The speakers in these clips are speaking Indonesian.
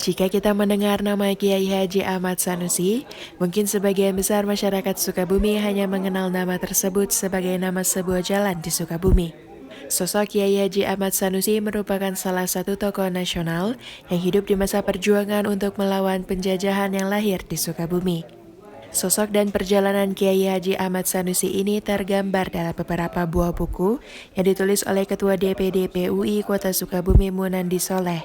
Jika kita mendengar nama Kiai Haji Ahmad Sanusi, mungkin sebagian besar masyarakat Sukabumi hanya mengenal nama tersebut sebagai nama sebuah jalan di Sukabumi. Sosok Kiai Haji Ahmad Sanusi merupakan salah satu tokoh nasional yang hidup di masa perjuangan untuk melawan penjajahan yang lahir di Sukabumi. Sosok dan perjalanan Kiai Haji Ahmad Sanusi ini tergambar dalam beberapa buah buku yang ditulis oleh Ketua DPD PUI Kota Sukabumi Munandi Soleh,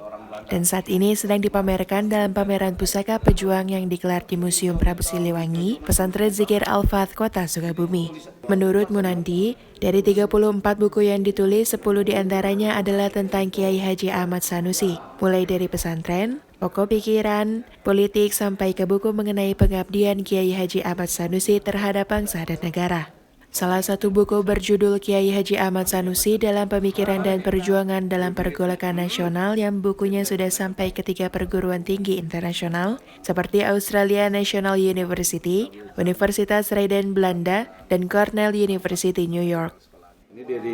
dan saat ini sedang dipamerkan dalam pameran pusaka pejuang yang digelar di Museum Prabu Siliwangi, Pesantren Zikir Al-Fath Kota Sukabumi. Menurut Munandi, dari 34 buku yang ditulis, 10 diantaranya adalah tentang Kiai Haji Ahmad Sanusi, mulai dari pesantren, pokok pikiran, politik, sampai ke buku mengenai pengabdian Kiai Haji Ahmad Sanusi terhadap bangsa dan negara. Salah satu buku berjudul Kiai Haji Ahmad Sanusi dalam Pemikiran dan Perjuangan dalam Pergolakan Nasional, yang bukunya sudah sampai ke 3 perguruan tinggi internasional seperti Australia National University, Universitas Leiden Belanda, dan Cornell University New York.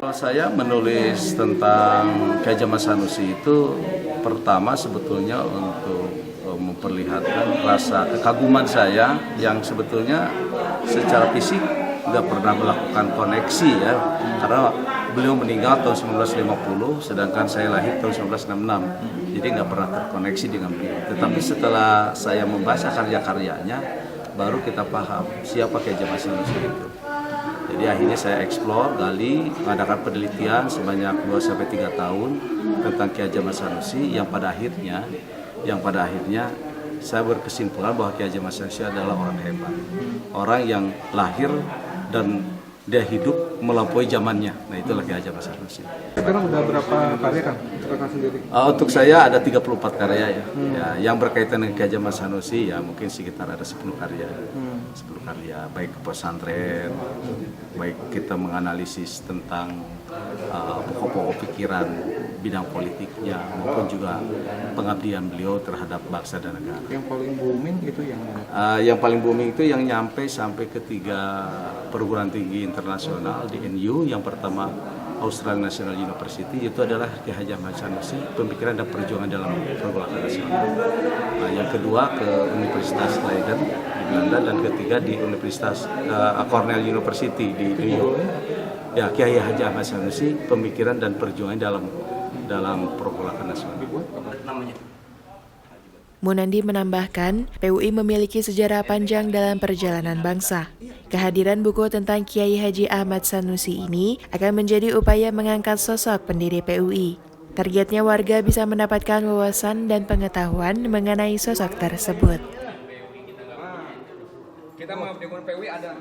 Kalau saya menulis tentang Kiai Haji Ahmad Sanusi itu pertama sebetulnya untuk memperlihatkan rasa kekaguman saya yang sebetulnya secara fisik nggak pernah melakukan koneksi ya, karena beliau meninggal tahun 1950 sedangkan saya lahir tahun 1966, jadi nggak pernah terkoneksi dengan beliau. Tetapi setelah saya membaca karya-karyanya baru kita paham siapa Kiai Haji Ahmad Sanusi itu. Jadi akhirnya saya eksplor, gali, mengadakan penelitian sebanyak 2-3 tahun tentang Kiai Haji Ahmad Sanusi yang pada akhirnya saya berkesimpulan bahwa Kiai Haji Ahmad Sanusi adalah orang hebat, orang yang lahir dan dia hidup melampaui zamannya. Nah, itulah Kiai Haji Ahmad Sanusi. Sekarang udah berapa karya kan Kakak sendiri? Untuk saya ada 34 karya ya. Yang berkaitan dengan Kiai Haji Ahmad Sanusi ya mungkin sekitar ada 10 karya. 10 karya, baik ke pesantren, baik kita menganalisis tentang pokok-pokok pikiran bidang politiknya maupun juga pengabdian beliau terhadap bangsa dan negara. Yang paling booming itu yang paling booming itu yang nyampe sampai ke 3 perguruan tinggi internasional di NU. Yang pertama Australia National University, itu adalah Kiai Haji Ahmad Sanusi, Pemikiran dan Perjuangan dalam Pergolakan Nasional. Yang kedua ke Universitas Leiden di Belanda, dan ketiga di Universitas Cornell University di New York. Ya, Kiai Haji Ahmad Sanusi, Pemikiran dan Perjuangan dalam Pergolakan Nasional. Munandi menambahkan, PUI memiliki sejarah panjang dalam perjalanan bangsa. Kehadiran buku tentang Kiai Haji Ahmad Sanusi ini akan menjadi upaya mengangkat sosok pendiri PUI. Targetnya warga bisa mendapatkan wawasan dan pengetahuan mengenai sosok tersebut. Kita mau PUI ada